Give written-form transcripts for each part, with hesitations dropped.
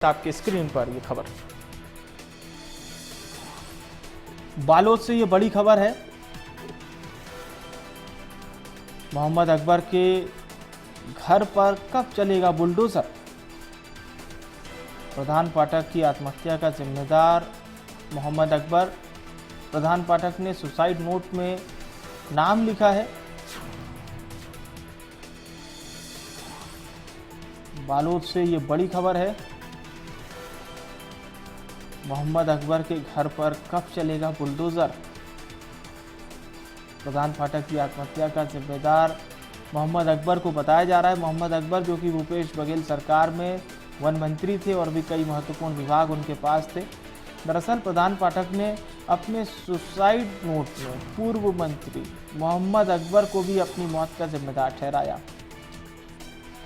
आपके स्क्रीन पर ये खबर बालोद से ये बड़ी खबर है। मोहम्मद अकबर के घर पर कब चलेगा बुलडोजर? प्रधान पाठक की आत्महत्या का जिम्मेदार मोहम्मद अकबर। प्रधान पाठक ने सुसाइड नोट में नाम लिखा है। बालोद से ये बड़ी खबर है। मोहम्मद अकबर के घर पर कब चलेगा बुलडोजर? प्रधान पाठक की आत्महत्या का जिम्मेदार मोहम्मद अकबर को बताया जा रहा है। मोहम्मद अकबर जो कि भूपेश बघेल सरकार में वन मंत्री थे और भी कई महत्वपूर्ण विभाग उनके पास थे। दरअसल प्रधान पाठक ने अपने सुसाइड नोट में पूर्व मंत्री मोहम्मद अकबर को भी अपनी मौत का जिम्मेदार ठहराया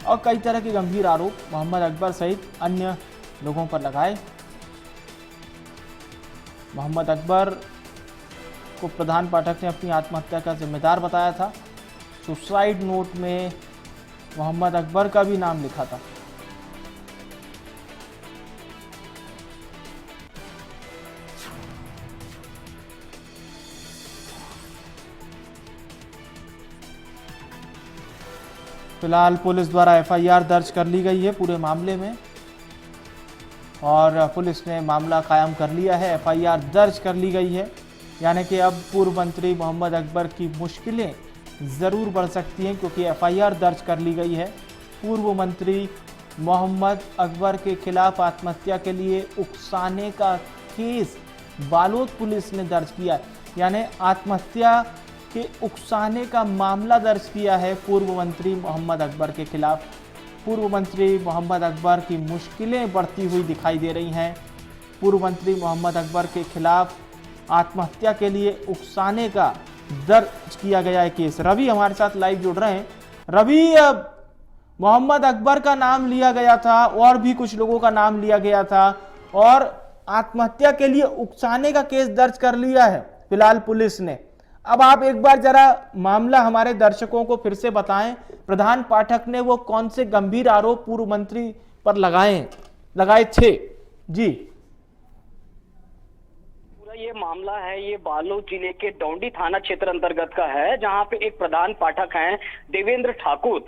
और कई तरह के गंभीर आरोप मोहम्मद अकबर सहित अन्य लोगों पर लगाए। मोहम्मद अकबर को प्रधान पाठक ने अपनी आत्महत्या का जिम्मेदार बताया था। सुसाइड नोट में मोहम्मद अकबर का भी नाम लिखा था। फिलहाल पुलिस द्वारा एफआईआर दर्ज कर ली गई है पूरे मामले में और पुलिस ने मामला कायम कर लिया है। एफआईआर दर्ज कर ली गई है, यानी कि अब पूर्व मंत्री मोहम्मद अकबर की मुश्किलें ज़रूर बढ़ सकती हैं क्योंकि एफआईआर दर्ज कर ली गई है। पूर्व मंत्री मोहम्मद अकबर के खिलाफ आत्महत्या के लिए उकसाने का केस बालोद पुलिस ने दर्ज किया है, यानी आत्महत्या के उकसाने का मामला दर्ज किया है पूर्व मंत्री मोहम्मद अकबर के खिलाफ। पूर्व मंत्री मोहम्मद अकबर की मुश्किलें बढ़ती हुई दिखाई दे रही हैं। पूर्व मंत्री मोहम्मद अकबर के खिलाफ आत्महत्या के लिए उकसाने का दर्ज किया गया है केस। रवि हमारे साथ लाइव जुड़ रहे हैं। रवि, मोहम्मद अकबर का नाम लिया गया था और भी कुछ लोगों का नाम लिया गया था और आत्महत्या के लिए उकसाने का केस दर्ज कर लिया है फिलहाल पुलिस ने। अब आप एक बार जरा मामला हमारे दर्शकों को फिर से बताएं। प्रधान पाठक ने वो कौन से गंभीर आरोप पूर्व मंत्री पर लगाए थे? जी, ये मामला है, ये बालोद जिले के डौंडी थाना क्षेत्र अंतर्गत का है, जहां पे एक प्रधान पाठक हैं देवेंद्र ठाकुर।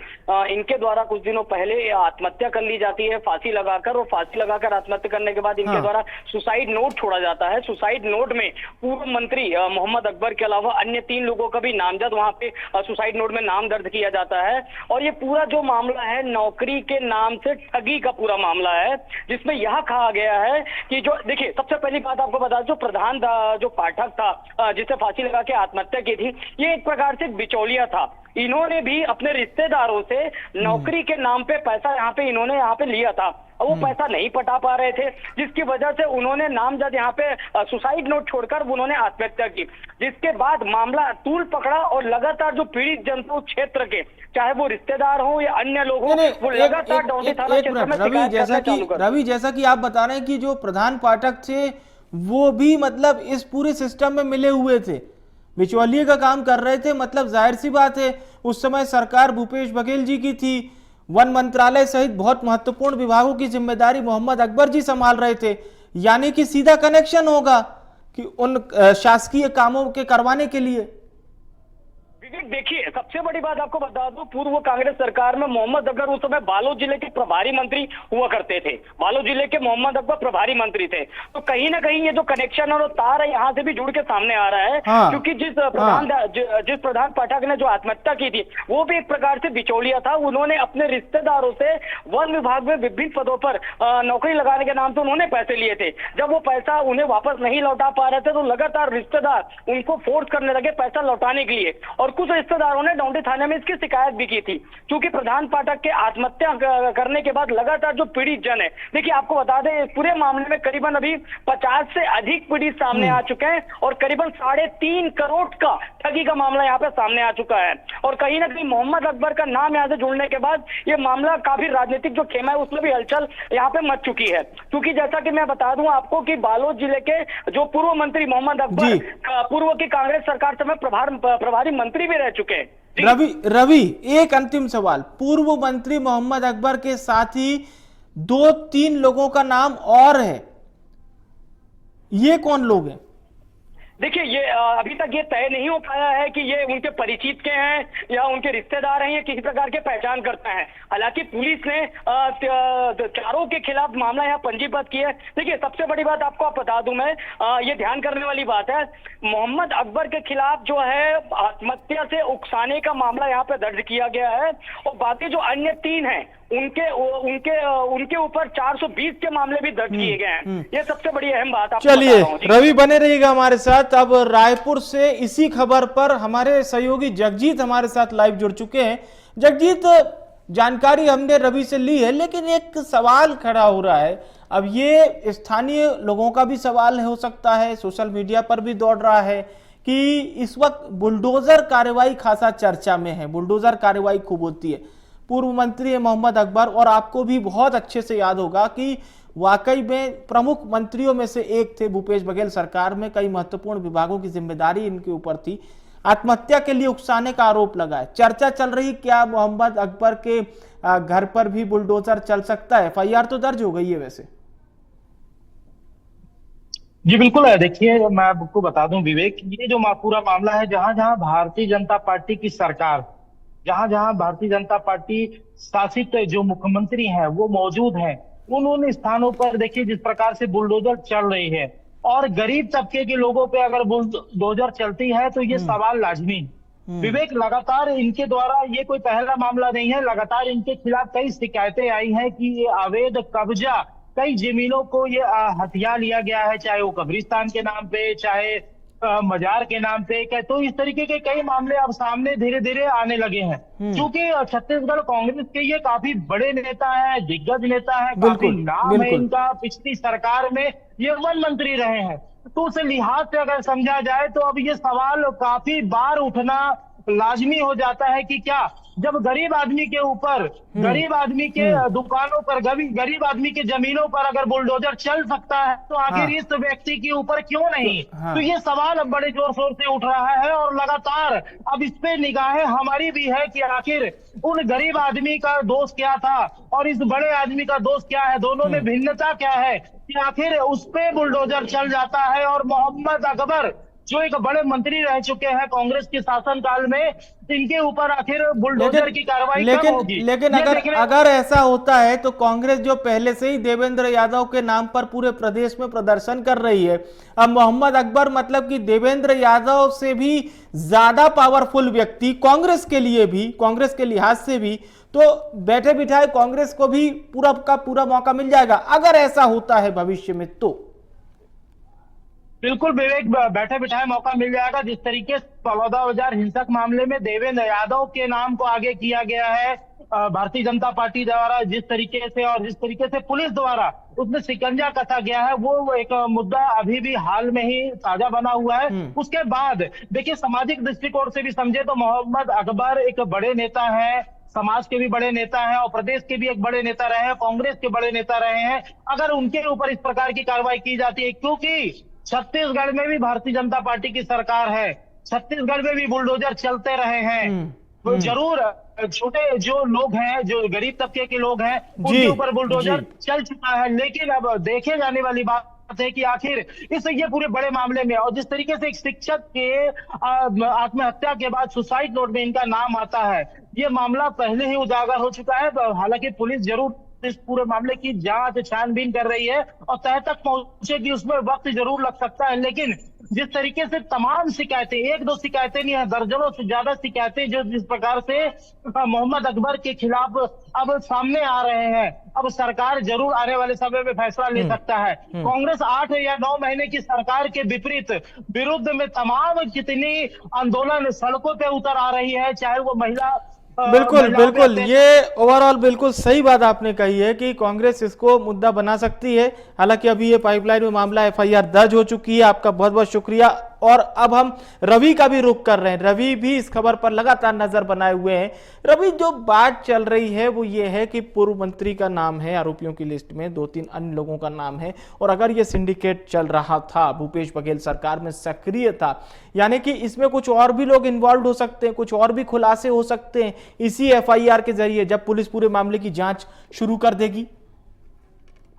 इनके द्वारा कुछ दिनों पहले आत्महत्या कर ली जाती है फांसी लगाकर, और फांसी लगाकर आत्महत्या करने के बाद इनके द्वारा सुसाइड नोट छोड़ा जाता है। सुसाइड नोट में पूर्व मंत्री मोहम्मद अकबर के अलावा अन्य 3 लोगों का भी नामजद वहां पे सुसाइड नोट में नाम दर्ज किया जाता है। और ये पूरा जो मामला है नौकरी के नाम से ठगी का पूरा मामला है, जिसमें यह कहा गया है कि जो देखिए, सबसे पहली बात आपको बता दो, प्रधान जो पाठक था जिसे फांसी लगा के आत्महत्या की थी, ये एक प्रकार से बिचौलिया था। इन्होंने भी अपने रिश्तेदारों से नौकरी के नाम पे पैसा यहाँ पे लिया था और वो पैसा नहीं पटा पा रहे थे, जिसकी वजह से उन्होंने नामजद यहाँ पे सुसाइड नोट छोड़कर उन्होंने आत्महत्या की। जिसके बाद मामला तूल पकड़ा और लगातार जो पीड़ित जनता क्षेत्र के, चाहे वो रिश्तेदार हो या अन्य लोग हो, वो लगातार डौंडी थाना क्षेत्र में रवि, जैसा कि आप बता रहे हैं कि जो प्रधान पाठक थे वो भी मतलब इस पूरे सिस्टम में मिले हुए थे, बिचौलिए का काम कर रहे थे। मतलब जाहिर सी बात है उस समय सरकार भूपेश बघेल जी की थी, वन मंत्रालय सहित बहुत महत्वपूर्ण विभागों की जिम्मेदारी मोहम्मद अकबर जी संभाल रहे थे, यानी कि सीधा कनेक्शन होगा कि उन शासकीय कामों के करवाने के लिए। देखिए, सबसे बड़ी बात आपको बता दूं, पूर्व कांग्रेस सरकार में मोहम्मद अकबर उस समय बालोद जिले के प्रभारी मंत्री हुआ करते थे। बालोद जिले के मोहम्मद अकबर प्रभारी मंत्री थे। तो कहीं ना कहीं ये जो कनेक्शन और तार है यहाँ से भी जुड़ के सामने आ रहा है। क्योंकि जिस प्रधान पाठक ने जो आत्महत्या की थी वो भी एक प्रकार से बिचौलिया था। उन्होंने अपने रिश्तेदारों से वन विभाग में विभिन्न पदों पर नौकरी लगाने के नाम से उन्होंने पैसे लिए थे। जब वो पैसा उन्हें वापस नहीं लौटा पा रहे थे तो लगातार रिश्तेदार उनको फोर्स करने लगे पैसा लौटाने के लिए, और कुछ रिश्तेदारों ने डौंडी थाने में इसकी शिकायत भी की थी। क्योंकि प्रधान पाठक के आत्महत्या करने के बाद लगातार जो पीड़ित जन है, देखिए आपको बता दें इस पूरे मामले में करीबन अभी 50 से अधिक पीड़ित सामने आ चुके हैं और करीबन 3.5 करोड़ का ठगी का मामला यहाँ पे सामने आ चुका है। और कहीं ना कहीं मोहम्मद अकबर का नाम यहाँ से जुड़ने के बाद ये मामला काफी राजनीतिक जो खेमा है उसमें भी हलचल यहाँ पे मच चुकी है। क्योंकि जैसा कि मैं बता दूं आपको कि बालोद जिले के जो पूर्व मंत्री मोहम्मद अकबर पूर्व की कांग्रेस सरकार समय प्रभारी मंत्री भी रह चुके हैं। रवि, एक अंतिम सवाल। पूर्व मंत्री मोहम्मद अकबर के साथ ही 2-3 लोगों का नाम और है, ये कौन लोग हैं? देखिए, ये अभी तक ये तय नहीं हो पाया है कि ये उनके परिचित के हैं या उनके रिश्तेदार हैं या किसी प्रकार के पहचान करते हैं। हालांकि पुलिस ने चारों के खिलाफ मामला यहाँ पंजीबद्ध किया है। देखिए, सबसे बड़ी बात आपको बता दूं मैं, ये ध्यान करने वाली बात है, मोहम्मद अकबर के खिलाफ जो है आत्महत्या से उकसाने का मामला यहाँ पे दर्ज किया गया है, और बाकी जो अन्य 3 हैं उनके उनके उनके ऊपर 420 के मामले भी दर्ज किए गए हैं। ये सबसे बड़ी अहम बात आपको चलिए, बता रहा हूं। रवि बने रहिएगा हमारे साथ। अब रायपुर से इसी खबर पर हमारे सहयोगी जगजीत हमारे साथ लाइव जुड़ चुके हैं। जगजीत, जानकारी हमने रवि से ली है, लेकिन एक सवाल खड़ा हो रहा है। अब ये स्थानीय लोगों का भी सवाल हो सकता है, सोशल मीडिया पर भी दौड़ रहा है कि इस वक्त बुलडोजर कार्रवाई खासा चर्चा में है। बुलडोजर कार्रवाई खूब होती है। पूर्व मंत्री है मोहम्मद अकबर, और आपको भी बहुत अच्छे से याद होगा कि वाकई में प्रमुख मंत्रियों में से एक थे भूपेश बघेल सरकार में। कई महत्वपूर्ण विभागों की जिम्मेदारी इनके ऊपर थी। आत्महत्या के लिए उकसाने का आरोप लगा है। चर्चा चल रही, क्या मोहम्मद अकबर के घर पर भी बुलडोजर चल सकता है? एफआईआर तो दर्ज हो गई है वैसे। जी बिल्कुल है। देखिए, मैं आपको बता दूं विवेक, ये जो पूरा मामला है, जहां जहां भारतीय जनता पार्टी की सरकार, जहां जहां भारतीय जनता पार्टी शासित जो मुख्यमंत्री हैं वो मौजूद हैं, उन स्थानों पर देखिए जिस प्रकार से बुलडोजर चल रही है, और गरीब तबके के लोगों पे अगर बुलडोजर चलती है तो ये सवाल लाजमी। विवेक, लगातार इनके द्वारा ये कोई पहला मामला नहीं है। लगातार इनके खिलाफ कई शिकायतें आई हैं कि ये अवैध कब्जा, कई जमीनों को ये हथिया लिया गया है, चाहे वो कब्रिस्तान के नाम पे, चाहे मजार के नाम पे। तो इस तरीके के कई मामले अब सामने धीरे धीरे आने लगे हैं। क्योंकि छत्तीसगढ़ कांग्रेस के ये काफी बड़े नेता है, दिग्गज नेता है, काफी नाम है इनका। पिछली सरकार में ये वन मंत्री रहे हैं। तो उस लिहाज से अगर समझा जाए तो अब ये सवाल काफी बार उठना लाजमी हो जाता है कि क्या जब गरीब आदमी के ऊपर, गरीब आदमी के दुकानों पर, गरीब आदमी के जमीनों पर अगर बुलडोजर चल सकता है तो आखिर इस व्यक्ति के ऊपर क्यों नहीं? तो ये सवाल अब बड़े जोर शोर से उठ रहा है, और लगातार अब इस पे निगाहें हमारी भी है कि आखिर उन गरीब आदमी का दोष क्या था और इस बड़े आदमी का दोष क्या है, दोनों में भिन्नता क्या है कि आखिर उस पे बुलडोजर चल जाता है। और मोहम्मद अकबर जो एक बड़े मंत्री रह चुके हैं कांग्रेस के शासनकाल में, इनके ऊपर आखिर बुलडोजर की कार्रवाई कब होगी? लेकिन अगर ऐसा होता है तो कांग्रेस जो पहले से ही देवेंद्र यादव के नाम पर पूरे प्रदेश में प्रदर्शन कर रही है, अब मोहम्मद अकबर मतलब कि देवेंद्र यादव से भी ज्यादा पावरफुल व्यक्ति कांग्रेस के लिए भी, कांग्रेस के लिहाज से भी, तो बैठे बिठाए कांग्रेस को भी पूरा का पूरा मौका मिल जाएगा अगर ऐसा होता है भविष्य में। तो बिल्कुल विवेक, बैठे बिठाए मौका मिल जाएगा। जिस तरीके से बलौदाबाजार हिंसक मामले में देवेंद्र यादव के नाम को आगे किया गया है भारतीय जनता पार्टी द्वारा, जिस तरीके से और जिस तरीके से पुलिस द्वारा उसमें शिकंजा कसा गया है, वो एक मुद्दा अभी भी हाल में ही ताजा बना हुआ है। उसके बाद देखिए, सामाजिक दृष्टिकोण से भी समझे तो मोहम्मद अकबर एक बड़े नेता है, समाज के भी बड़े नेता हैं और प्रदेश के भी एक बड़े नेता रहे हैं, कांग्रेस के बड़े नेता रहे हैं। अगर उनके ऊपर इस प्रकार की कार्रवाई की जाती है, क्योंकि छत्तीसगढ़ में भी भारतीय जनता पार्टी की सरकार है, छत्तीसगढ़ में भी बुलडोजर चलते रहे हैं, तो जरूर छोटे जो लोग हैं, जो गरीब तबके के लोग हैं, उनके ऊपर बुलडोजर चल चुका है। लेकिन अब देखे जाने वाली बात है कि आखिर इस ये पूरे बड़े मामले में, और जिस तरीके से एक शिक्षक के आत्महत्या के बाद सुसाइड नोट में इनका नाम आता है, ये मामला पहले ही उजागर हो चुका है। हालांकि पुलिस जरूर इस पूरे मामले की जांच छानबीन कर रही है और तह तक पहुंचेगी, उसमें वक्त जरूर लग सकता है। लेकिन जिस तरीके से तमाम शिकायतें, एक दो शिकायतें नहीं है, दर्जनों से ज्यादा शिकायतें जो जिस प्रकार से मोहम्मद अकबर के खिलाफ अब सामने आ रहे हैं, अब सरकार जरूर आने वाले समय में फैसला ले सकता है। कांग्रेस 8 या 9 महीने की सरकार के विरुद्ध में तमाम कितनी आंदोलन सड़कों पे उतर आ रही है, चाहे वो महिला बिल्कुल ये ओवरऑल बिल्कुल सही बात आपने कही है कि कांग्रेस इसको मुद्दा बना सकती है। हालांकि अभी ये पाइपलाइन में मामला एफआईआर दर्ज हो चुकी है। आपका बहुत बहुत शुक्रिया। और अब हम रवि का भी रुख कर रहे हैं। रवि भी इस खबर पर लगातार नजर बनाए हुए हैं। रवि, जो बात चल रही है वो ये है कि पूर्व मंत्री का नाम है आरोपियों की लिस्ट में, 2-3 अन्य लोगों का नाम है, और अगर ये सिंडिकेट चल रहा था, भूपेश बघेल सरकार में सक्रिय था, यानी कि इसमें कुछ और भी लोग इन्वॉल्व हो सकते हैं, कुछ और भी खुलासे हो सकते हैं इसी एफआईआर के जरिए जब पुलिस पूरे मामले की जांच शुरू कर देगी।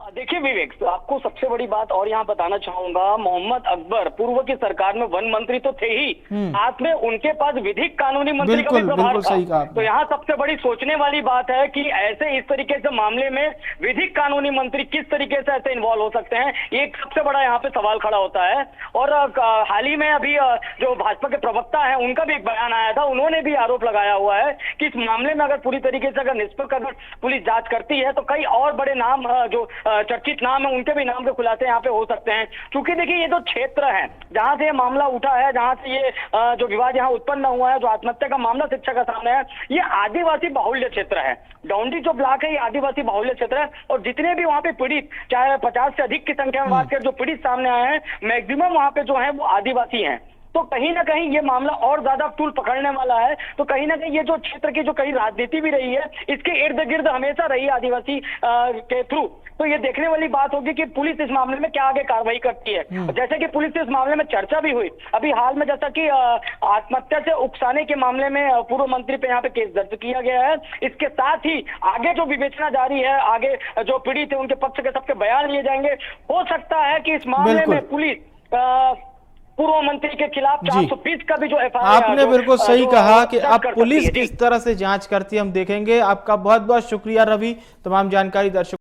देखिए विवेक, तो आपको सबसे बड़ी बात और यहाँ बताना चाहूंगा, मोहम्मद अकबर पूर्व की सरकार में वन मंत्री तो थे ही, साथ में उनके पास विधिक कानूनी मंत्री का भी प्रभार था। तो यहाँ सबसे बड़ी सोचने वाली बात है कि ऐसे इस तरीके से मामले में विधिक कानूनी मंत्री किस तरीके से ऐसे इन्वॉल्व हो सकते हैं, एक सबसे बड़ा यहाँ पे सवाल खड़ा होता है। और हाल ही में अभी जो भाजपा के प्रवक्ता है उनका भी एक बयान आया था, उन्होंने भी आरोप लगाया हुआ है कि इस मामले में अगर पूरी तरीके से अगर निष्पक्ष अगर पुलिस जांच करती है तो कई और बड़े नाम जो चर्चित नाम है उनके भी नाम के खुलासे यहाँ पे हो सकते हैं। क्योंकि देखिए ये जो क्षेत्र है जहां से ये मामला उठा है, जहां से ये जो विवाद यहाँ उत्पन्न हुआ है, जो आत्महत्या का मामला शिक्षा का सामने है, ये आदिवासी बाहुल्य क्षेत्र है। डौंडी जो ब्लॉक है ये आदिवासी बाहुल्य क्षेत्र है और जितने भी वहाँ पे पीड़ित, चाहे 50 से अधिक की संख्या में बात करें, जो पीड़ित सामने आए हैं मैक्सिमम वहाँ पे जो है वो आदिवासी हैं। तो कहीं ना कहीं ये मामला और ज्यादा तूल पकड़ने वाला है। तो कहीं ना कहीं ये जो क्षेत्र की जो कहीं राजनीति भी रही है, इसके इर्द गिर्द हमेशा रही है आदिवासी के थ्रू। तो ये देखने वाली बात होगी कि पुलिस इस मामले में क्या आगे कार्रवाई करती है। जैसे कि पुलिस से इस मामले में चर्चा भी हुई अभी हाल में, जैसा कि आत्महत्या से उकसाने के मामले में पूर्व मंत्री पे यहाँ पे केस दर्ज किया गया है। इसके साथ ही आगे जो विवेचना जारी है, आगे जो पीड़ित है उनके पक्ष के सबके बयान लिए जाएंगे। हो सकता है कि इस मामले में पुलिस पूर्व मंत्री के खिलाफ 420 का भी जो एफआईआर, आपने बिल्कुल सही कहा कि अब पुलिस किस तरह से जांच करती है हम देखेंगे। आपका बहुत बहुत शुक्रिया रवि, तमाम जानकारी दर्शकों